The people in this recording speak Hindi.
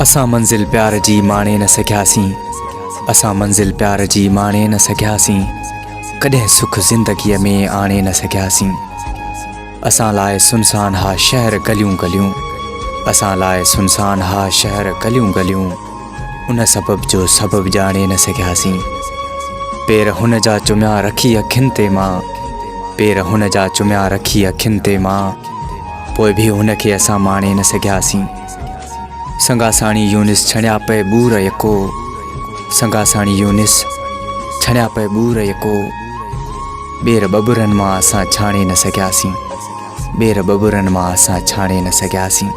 असां मंज़िल प्यार जी माणे न सघियासीं, असां मंज़िल प्यार जी माणे न सघियासीं, कॾहिं सुख ज़िंदगीअ में आणे न सघियासीं। असां लाइ सुनसान हा शहर गलियूं गलियूं, असां लाइ सुनसान हा शहर गलियूं गलियूं, उन सबब जो सबब ॼाणे न सघियासीं। पेर हुन जा चुमिया रखी अखियुनि ते मां, पेर हुन जा चुमिया रखी अखियुनि ते मां, पोइ बि हुनखे असां माणे न सघियासीं। संगासाणी यूनिस छणिया पे बूर यको, संगासाणी यूनिस छणिया पे बूर यको, ॿेर बबुरनि मां असां छाणे न सघियासीं, ॿेर बबुरनि मां असां छाणे न सघियासीं।